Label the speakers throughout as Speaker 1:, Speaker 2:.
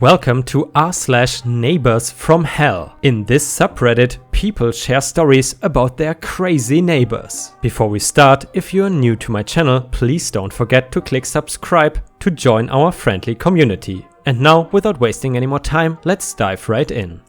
Speaker 1: Welcome to r/NeighborsFromH. In this subreddit, people share stories about their crazy neighbors. Before we start, if you're new to my channel, please don't forget to click subscribe to join our friendly community. And now, without wasting any more time, let's dive right in.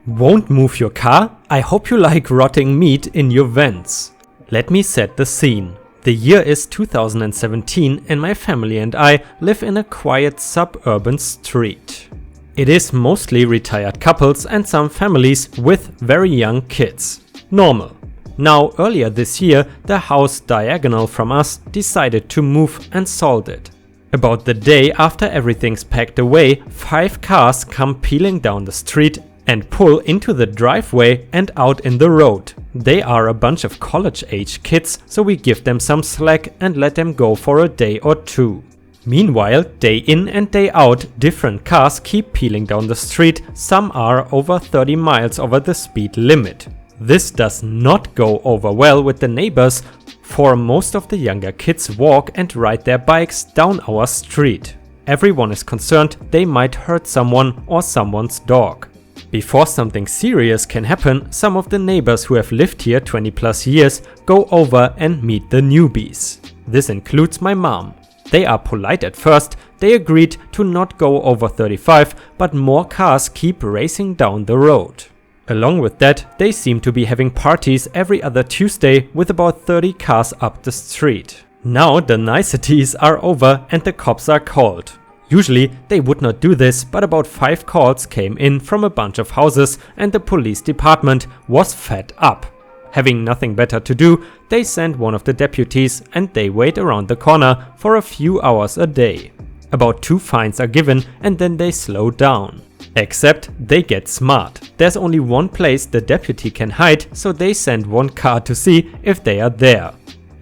Speaker 1: Won't move your car? I hope you like rotting meat in your vents. Let me set the scene. The year is 2017 and my family and I live in a quiet suburban street. It is mostly retired couples and some families with very young kids. Normal. Now, earlier this year, the house diagonal from us decided to move and sold it. About the day after everything's packed away, 5 cars come peeling down the street and pull into the driveway and out in the road. They are a bunch of college-age kids, so we give them some slack and let them go for a day or two. Meanwhile, day in and day out, different cars keep peeling down the street. Some are over 30 miles over the speed limit. This does not go over well with the neighbors, for most of the younger kids walk and ride their bikes down our street. Everyone is concerned they might hurt someone or someone's dog. Before something serious can happen, some of the neighbors who have lived here 20 plus years go over and meet the newbies. This includes my mom. They are polite at first, they agreed to not go over 35, but more cars keep racing down the road. Along with that, they seem to be having parties every other Tuesday with about 30 cars up the street. Now the niceties are over and the cops are called. Usually they would not do this, but about 5 calls came in from a bunch of houses and the police department was fed up. Having nothing better to do, they send one of the deputies and they wait around the corner for a few hours a day. About 2 fines are given and then they slow down. Except they get smart. There's only one place the deputy can hide, so they send 1 car to see if they are there.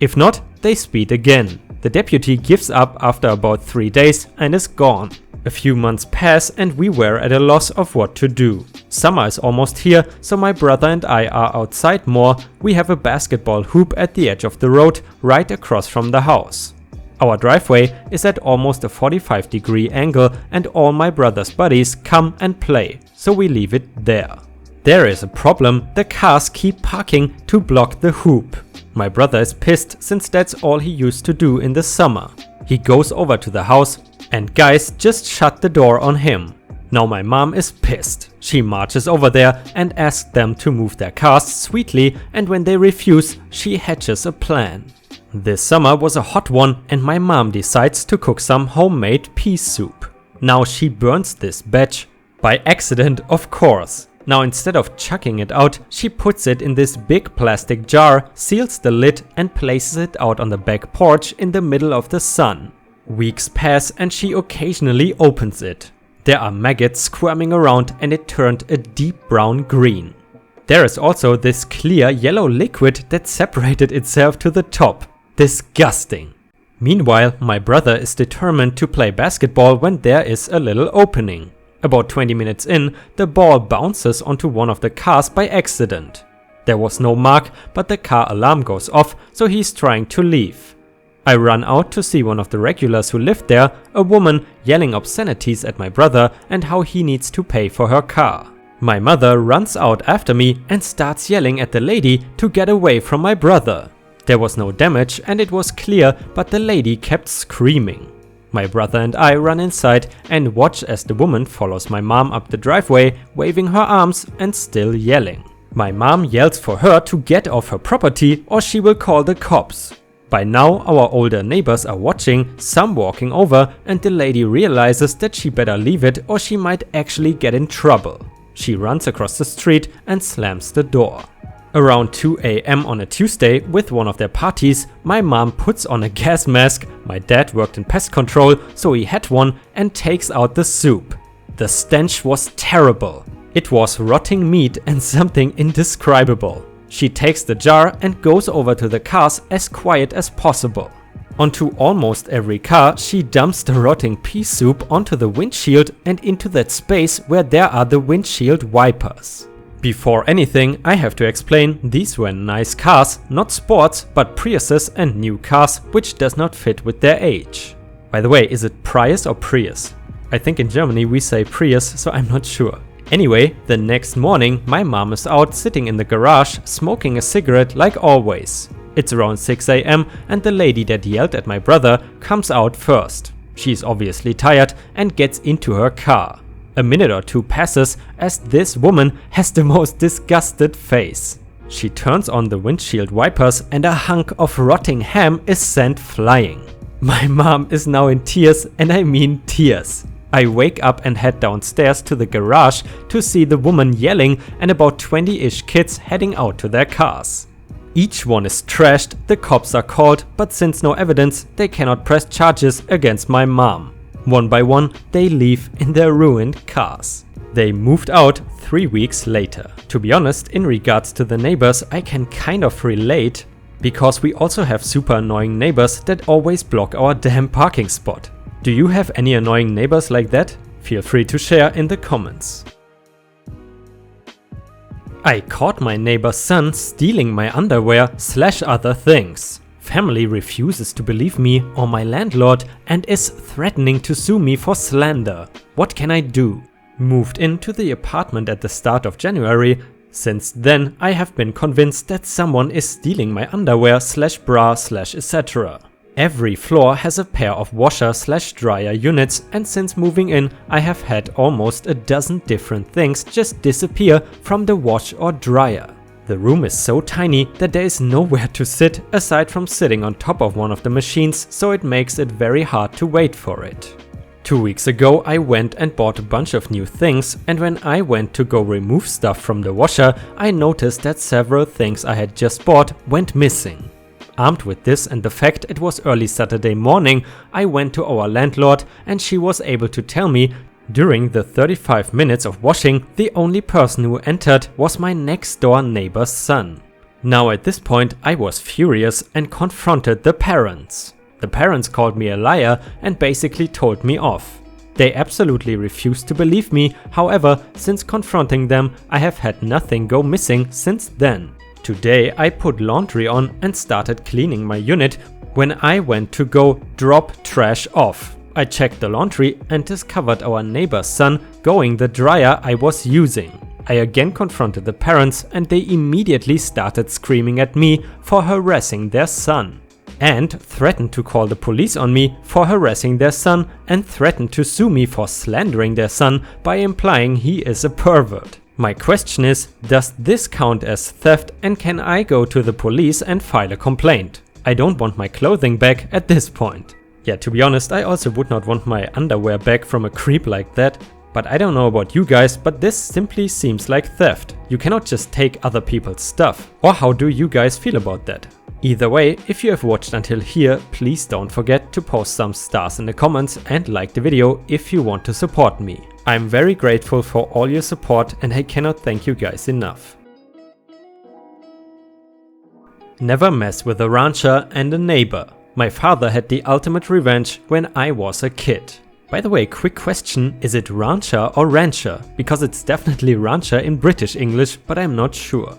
Speaker 1: If not, they speed again. The deputy gives up after about 3 days and is gone. A few months pass and we were at a loss of what to do. Summer is almost here, so my brother and I are outside more. We have a basketball hoop at the edge of the road right across from the house. Our driveway is at almost a 45-degree angle and all my brother's buddies come and play, so we leave it there. There is a problem, the cars keep parking to block the hoop. My brother is pissed since that's all he used to do in the summer. He goes over to the house and guys just shut the door on him. Now my mom is pissed. She marches over there and asks them to move their cars sweetly, and when they refuse, she hatches a plan. This summer was a hot one and my mom decides to cook some homemade pea soup. Now she burns this batch. By accident, of course. Now instead of chucking it out, she puts it in this big plastic jar, seals the lid and places it out on the back porch in the middle of the sun. Weeks pass and she occasionally opens it. There are maggots squirming around and it turned a deep brown green. There is also this clear yellow liquid that separated itself to the top. Disgusting. Meanwhile, my brother is determined to play basketball when there is a little opening. About 20 minutes in, the ball bounces onto one of the cars by accident. There was no mark, but the car alarm goes off, so he's trying to leave. I run out to see one of the regulars who lived there, a woman yelling obscenities at my brother and how he needs to pay for her car. My mother runs out after me and starts yelling at the lady to get away from my brother. There was no damage and it was clear, but the lady kept screaming. My brother and I run inside and watch as the woman follows my mom up the driveway, waving her arms and still yelling. My mom yells for her to get off her property or she will call the cops. By now our older neighbors are watching, some walking over, and the lady realizes that she better leave it or she might actually get in trouble. She runs across the street and slams the door. Around 2 AM on a Tuesday, with one of their parties, my mom puts on a gas mask, my dad worked in pest control, so he had one, and takes out the soup. The stench was terrible. It was rotting meat and something indescribable. She takes the jar and goes over to the cars as quiet as possible. Onto almost every car, she dumps the rotting pea soup onto the windshield and into that space where there are the windshield wipers. Before anything, I have to explain, these were nice cars, not sports, but Priuses and new cars, which does not fit with their age. By the way, is it Prius or Prius? I think in Germany we say Prius, so I'm not sure. Anyway, the next morning my mom is out sitting in the garage smoking a cigarette like always. It's around 6 AM and the lady that yelled at my brother comes out first. She's obviously tired and gets into her car. A minute or two passes as this woman has the most disgusted face. She turns on the windshield wipers and a hunk of rotting ham is sent flying. My mom is now in tears, and I mean tears. I wake up and head downstairs to the garage to see the woman yelling and about 20-ish kids heading out to their cars. Each one is trashed, the cops are called, but since no evidence, they cannot press charges against my mom. One by one, they leave in their ruined cars. They moved out 3 weeks later. To be honest, in regards to the neighbors, I can kind of relate, because we also have super annoying neighbors that always block our damn parking spot. Do you have any annoying neighbors like that? Feel free to share in the comments. I caught my neighbor's son stealing my underwear / other things. Family refuses to believe me or my landlord and is threatening to sue me for slander. What can I do? Moved into the apartment at the start of January. Since then I have been convinced that someone is stealing my underwear / bra / etc. Every floor has a pair of washer / dryer units, and since moving in I have had almost a dozen different things just disappear from the wash or dryer. The room is so tiny that there is nowhere to sit aside from sitting on top of one of the machines, so it makes it very hard to wait for it. 2 weeks ago I went and bought a bunch of new things, and when I went to go remove stuff from the washer I noticed that several things I had just bought went missing. Armed with this and the fact it was early Saturday morning, I went to our landlord and she was able to tell me during the 35 minutes of washing, the only person who entered was my next door neighbor's son. Now at this point I was furious and confronted the parents. The parents called me a liar and basically told me off. They absolutely refused to believe me, however, since confronting them I have had nothing go missing since then. Today I put laundry on and started cleaning my unit when I went to go drop trash off. I checked the laundry and discovered our neighbor's son going the dryer I was using. I again confronted the parents and they immediately started screaming at me for harassing their son. And threatened to call the police on me for harassing their son and threatened to sue me for slandering their son by implying he is a pervert. My question is, does this count as theft and can I go to the police and file a complaint? I don't want my clothing back at this point. Yeah, to be honest, I also would not want my underwear back from a creep like that. But I don't know about you guys, but this simply seems like theft. You cannot just take other people's stuff. Or how do you guys feel about that? Either way, if you have watched until here, please don't forget to post some stars in the comments and like the video if you want to support me. I'm very grateful for all your support and I cannot thank you guys enough. Never mess with a rancher and a neighbor. My father had the ultimate revenge when I was a kid. By the way, quick question, is it rancher or rancher? Because it's definitely rancher in British English, but I'm not sure.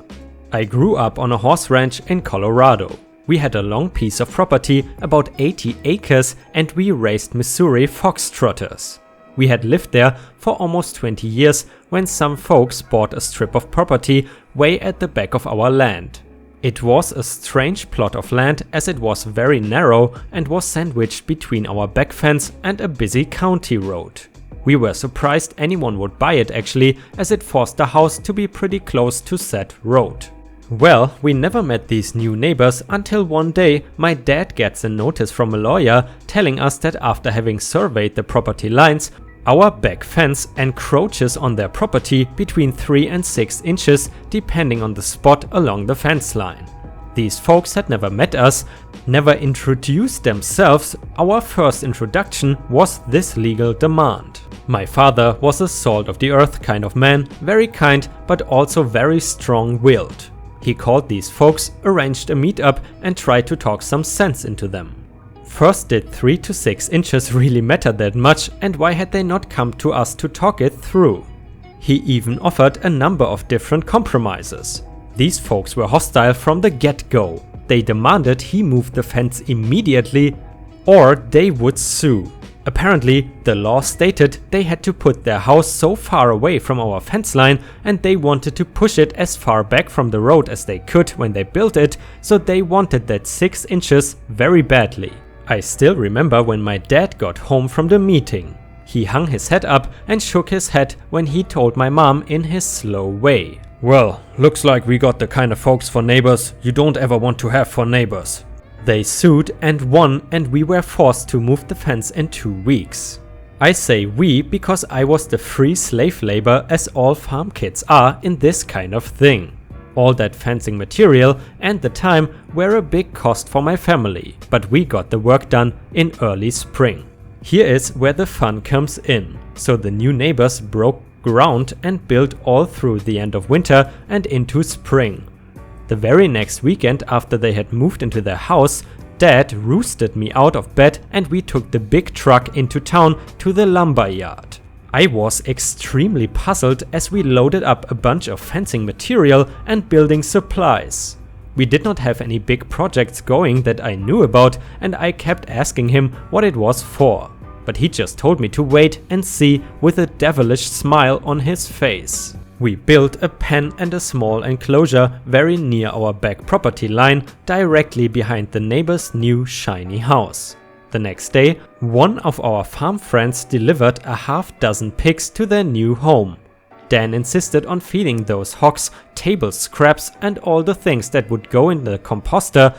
Speaker 1: I grew up on a horse ranch in Colorado. We had a long piece of property, about 80 acres, and we raised Missouri foxtrotters. We had lived there for almost 20 years when some folks bought a strip of property way at the back of our land. It was a strange plot of land as it was very narrow and was sandwiched between our back fence and a busy county road. We were surprised anyone would buy it actually, as it forced the house to be pretty close to said road. Well, we never met these new neighbors until one day my dad gets a notice from a lawyer telling us that after having surveyed the property lines, our back fence encroaches on their property between 3 and 6 inches depending on the spot along the fence line. These folks had never met us, never introduced themselves. Our first introduction was this legal demand. My father was a salt of the earth kind of man, very kind but also very strong-willed. He called these folks, arranged a meetup and tried to talk some sense into them. First, did 3 to 6 inches really matter that much, and why had they not come to us to talk it through? He even offered a number of different compromises. These folks were hostile from the get-go. They demanded he move the fence immediately or they would sue. Apparently, the law stated they had to put their house so far away from our fence line, and they wanted to push it as far back from the road as they could when they built it, so they wanted that 6 inches very badly. I still remember when my dad got home from the meeting. He hung his head up and shook his head when he told my mom in his slow way. "Well, looks like we got the kind of folks for neighbors you don't ever want to have for neighbors." They sued and won, and we were forced to move the fence in 2 weeks. I say we because I was the free slave labor, as all farm kids are in this kind of thing. All that fencing material and the time were a big cost for my family, but we got the work done in early spring. Here is where the fun comes in. So the new neighbors broke ground and built all through the end of winter and into spring. The very next weekend after they had moved into their house, Dad roosted me out of bed and we took the big truck into town to the lumber yard. I was extremely puzzled as we loaded up a bunch of fencing material and building supplies. We did not have any big projects going that I knew about, and I kept asking him what it was for. But he just told me to wait and see with a devilish smile on his face. We built a pen and a small enclosure very near our back property line, directly behind the neighbor's new shiny house. The next day, one of our farm friends delivered a half-dozen pigs to their new home. Dan insisted on feeding those hogs table scraps and all the things that would go in the composter,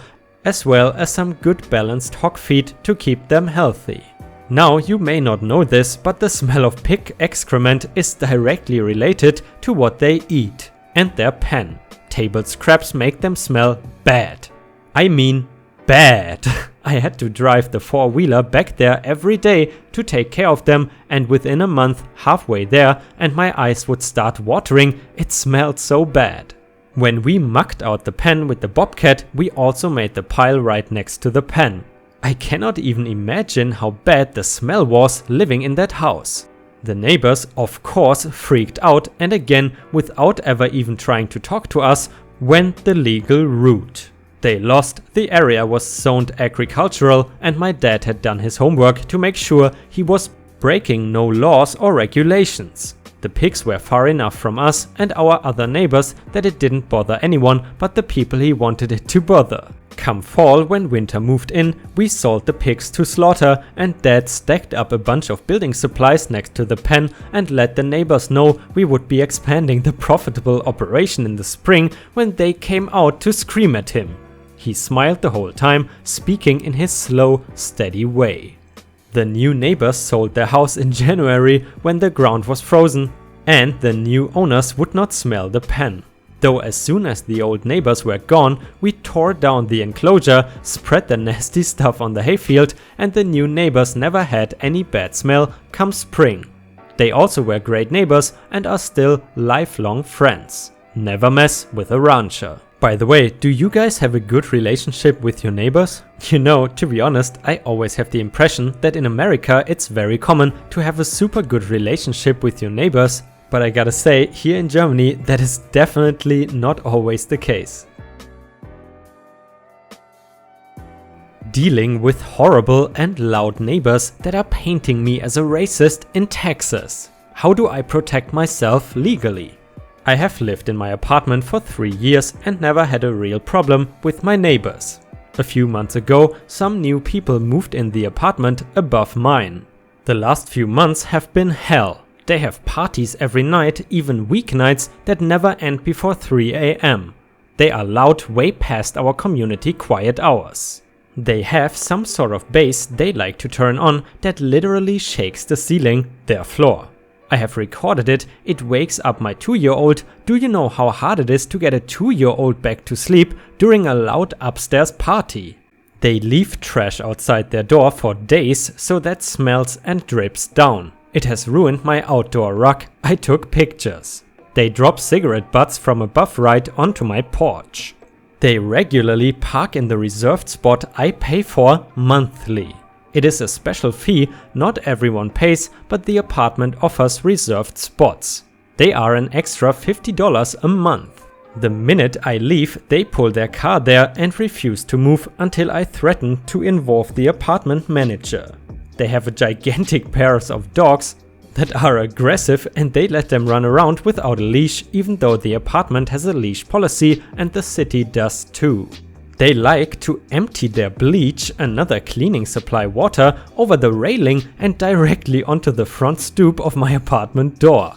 Speaker 1: as well as some good balanced hog feed to keep them healthy. Now, you may not know this, but the smell of pig excrement is directly related to what they eat and their pen. Table scraps make them smell bad. I mean bad. I had to drive the 4-wheeler back there every day to take care of them, and within a month, halfway there, and my eyes would start watering, it smelled so bad. When we mucked out the pen with the bobcat, we also made the pile right next to the pen. I cannot even imagine how bad the smell was living in that house. The neighbors, of course, freaked out, and again, without ever even trying to talk to us, went the legal route. They lost, the area was zoned agricultural, and my dad had done his homework to make sure he was breaking no laws or regulations. The pigs were far enough from us and our other neighbors that it didn't bother anyone but the people he wanted it to bother. Come fall, when winter moved in, we sold the pigs to slaughter, and Dad stacked up a bunch of building supplies next to the pen and let the neighbors know we would be expanding the profitable operation in the spring when they came out to scream at him. He smiled the whole time, speaking in his slow, steady way. The new neighbors sold their house in January when the ground was frozen, and the new owners would not smell the pen. Though as soon as the old neighbors were gone, we tore down the enclosure, spread the nasty stuff on the hayfield, and the new neighbors never had any bad smell come spring. They also were great neighbors and are still lifelong friends. Never mess with a rancher. By the way, do you guys have a good relationship with your neighbors? You know, to be honest, I always have the impression that in America it's very common to have a super good relationship with your neighbors. But I gotta say, here in Germany, that is definitely not always the case. Dealing with horrible and loud neighbors that are painting me as a racist in Texas. How do I protect myself legally? I have lived in my apartment for 3 years and never had a real problem with my neighbors. A few months ago, some new people moved in the apartment above mine. The last few months have been hell. They have parties every night, even weeknights, that never end before 3 AM. They are loud way past our community quiet hours. They have some sort of bass they like to turn on that literally shakes the ceiling, their floor. I have recorded it, it wakes up my 2-year-old. Do you know how hard it is to get a 2-year-old back to sleep during a loud upstairs party? They leave trash outside their door for days so that smells and drips down. It has ruined my outdoor rug. I took pictures. They drop cigarette butts from above right onto my porch. They regularly park in the reserved spot I pay for monthly. It is a special fee, not everyone pays, but the apartment offers reserved spots. They are an extra $50 a month. The minute I leave, they pull their car there and refuse to move until I threaten to involve the apartment manager. They have a gigantic pairs of dogs that are aggressive, and they let them run around without a leash, even though the apartment has a leash policy and the city does too. They like to empty their bleach, another cleaning supply water, over the railing and directly onto the front stoop of my apartment door.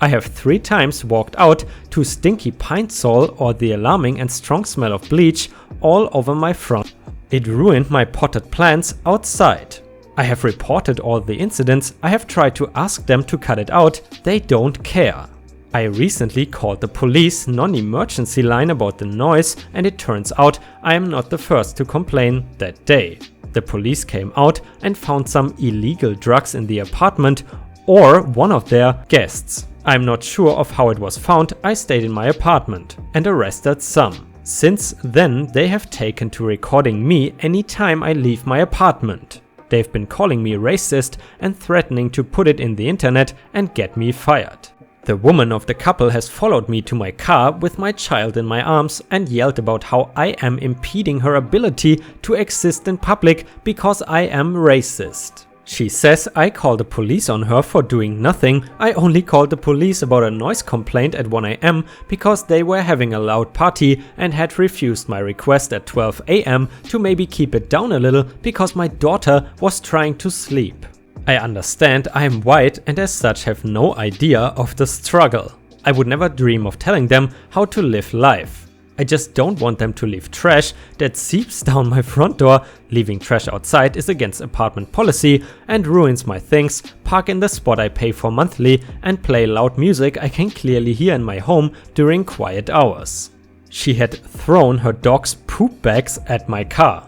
Speaker 1: I have 3 times walked out to stinky pine sol or the alarming and strong smell of bleach all over my front. It ruined my potted plants outside. I have reported all the incidents. I have tried to ask them to cut it out. They don't care. I recently called the police non-emergency line about the noise, and it turns out I am not the first to complain that day. The police came out and found some illegal drugs in the apartment or one of their guests. I'm not sure of how it was found. I stayed in my apartment and arrested some. Since then, they have taken to recording me anytime I leave my apartment. They've been calling me racist and threatening to put it in the internet and get me fired. The woman of the couple has followed me to my car with my child in my arms and yelled about how I am impeding her ability to exist in public because I am racist. She says I called the police on her for doing nothing. I only called the police about a noise complaint at 1 AM because they were having a loud party and had refused my request at 12 AM to maybe keep it down a little because my daughter was trying to sleep. I understand I am white and as such have no idea of the struggle. I would never dream of telling them how to live life. I just don't want them to leave trash that seeps down my front door. Leaving trash outside is against apartment policy and ruins my things, park in the spot I pay for monthly, and play loud music I can clearly hear in my home during quiet hours. She had thrown her dog's poop bags at my car.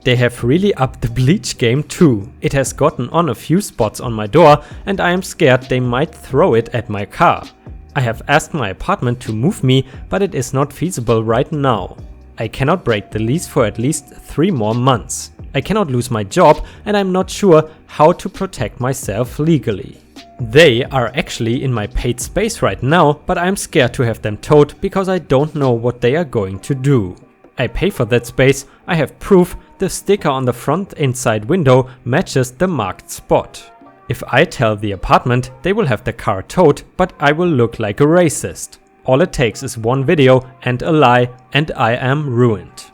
Speaker 1: They have really upped the bleach game too. It has gotten on a few spots on my door and I am scared they might throw it at my car. I have asked my apartment to move me, but it is not feasible right now. I cannot break the lease for at least 3 more months. I cannot lose my job and I'm not sure how to protect myself legally. They are actually in my paid space right now, but I'm scared to have them towed because I don't know what they are going to do. I pay for that space. I have proof. The sticker on the front inside window matches the marked spot. If I tell the apartment, they will have the car towed, but I will look like a racist. All it takes is one video and a lie and I am ruined.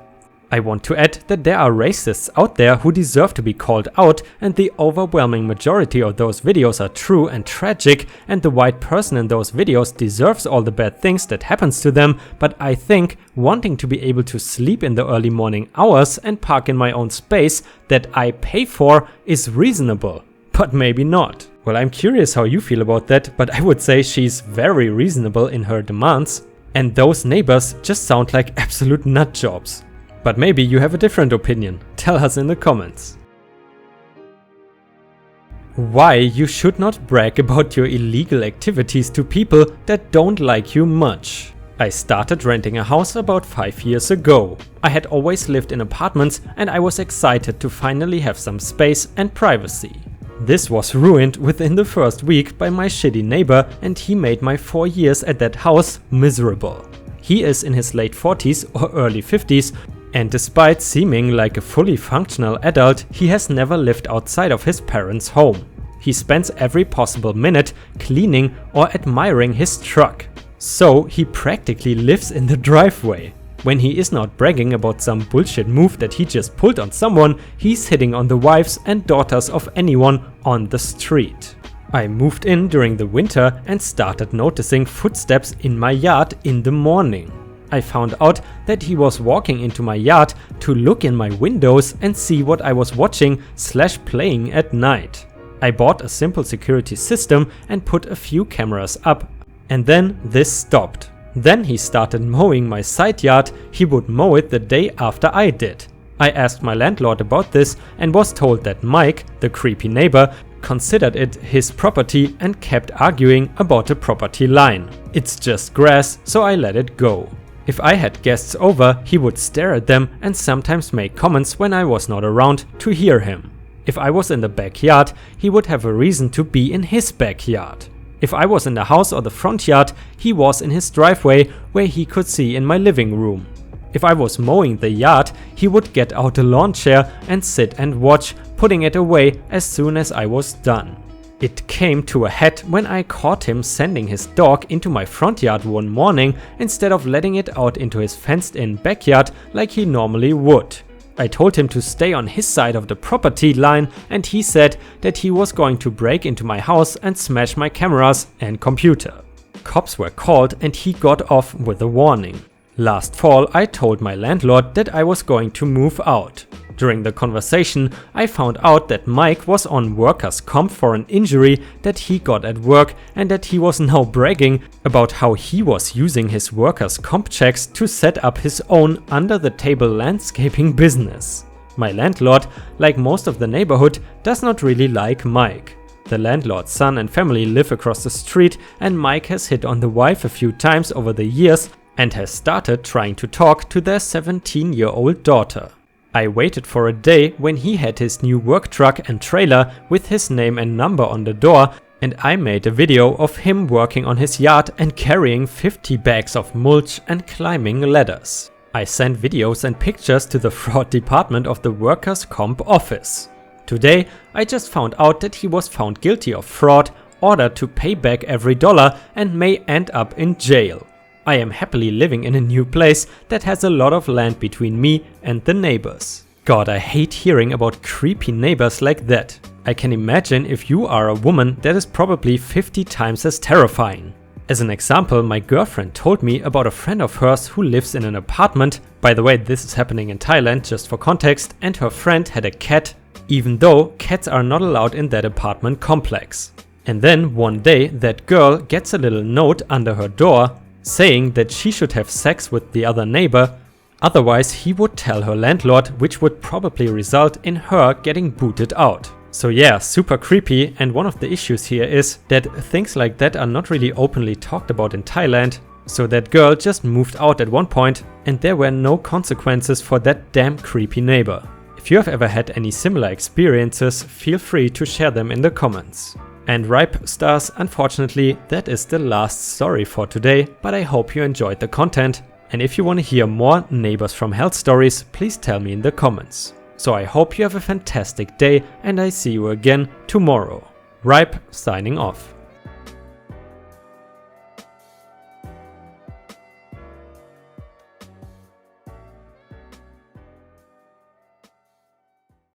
Speaker 1: I want to add that there are racists out there who deserve to be called out, and the overwhelming majority of those videos are true and tragic, and the white person in those videos deserves all the bad things that happens to them, but I think wanting to be able to sleep in the early morning hours and park in my own space that I pay for is reasonable, but maybe not. Well, I'm curious how you feel about that, but I would say she's very reasonable in her demands, and those neighbors just sound like absolute nut jobs. But maybe you have a different opinion. Tell us in the comments. Why you should not brag about your illegal activities to people that don't like you much. I started renting a house about 5 years ago. I had always lived in apartments and I was excited to finally have some space and privacy. This was ruined within the first week by my shitty neighbor, and he made my 4 years at that house miserable. He is in his late 40s or early 50s, and despite seeming like a fully functional adult, he has never lived outside of his parents' home. He spends every possible minute cleaning or admiring his truck. So he practically lives in the driveway. When he is not bragging about some bullshit move that he just pulled on someone, he's hitting on the wives and daughters of anyone on the street. I moved in during the winter and started noticing footsteps in my yard in the morning. I found out that he was walking into my yard to look in my windows and see what I was watching / playing at night. I bought a simple security system and put a few cameras up, and then this stopped. Then he started mowing my side yard. He would mow it the day after I did. I asked my landlord about this and was told that Mike, the creepy neighbor, considered it his property and kept arguing about the property line. It's just grass, so I let it go. If I had guests over, he would stare at them and sometimes make comments when I was not around to hear him. If I was in the backyard, he would have a reason to be in his backyard. If I was in the house or the front yard, he was in his driveway where he could see in my living room. If I was mowing the yard, he would get out a lawn chair and sit and watch, putting it away as soon as I was done. It came to a head when I caught him sending his dog into my front yard one morning instead of letting it out into his fenced-in backyard like he normally would. I told him to stay on his side of the property line, and he said that he was going to break into my house and smash my cameras and computer. Cops were called and he got off with a warning. Last fall, I told my landlord that I was going to move out. During the conversation, I found out that Mike was on workers' comp for an injury that he got at work, and that he was now bragging about how he was using his workers' comp checks to set up his own under-the-table landscaping business. My landlord, like most of the neighborhood, does not really like Mike. The landlord's son and family live across the street, and Mike has hit on the wife a few times over the years and has started trying to talk to their 17-year-old daughter. I waited for a day when he had his new work truck and trailer with his name and number on the door, and I made a video of him working on his yard and carrying 50 bags of mulch and climbing ladders. I sent videos and pictures to the fraud department of the workers' comp office. Today, I just found out that he was found guilty of fraud, ordered to pay back every dollar, and may end up in jail. I am happily living in a new place that has a lot of land between me and the neighbors. God, I hate hearing about creepy neighbors like that. I can imagine if you are a woman, that is probably 50 times as terrifying. As an example, my girlfriend told me about a friend of hers who lives in an apartment. By the way, this is happening in Thailand, just for context, and her friend had a cat, even though cats are not allowed in that apartment complex. And then one day that girl gets a little note under her door saying that she should have sex with the other neighbor, otherwise he would tell her landlord, which would probably result in her getting booted out. So yeah, super creepy, and one of the issues here is that things like that are not really openly talked about in Thailand, so that girl just moved out at one point and there were no consequences for that damn creepy neighbor. If you have ever had any similar experiences, feel free to share them in the comments. And Ripe Stars, unfortunately, that is the last story for today, but I hope you enjoyed the content, and if you want to hear more Neighbors from Hell stories, please tell me in the comments. So I hope you have a fantastic day, and I see you again tomorrow. Ripe signing off.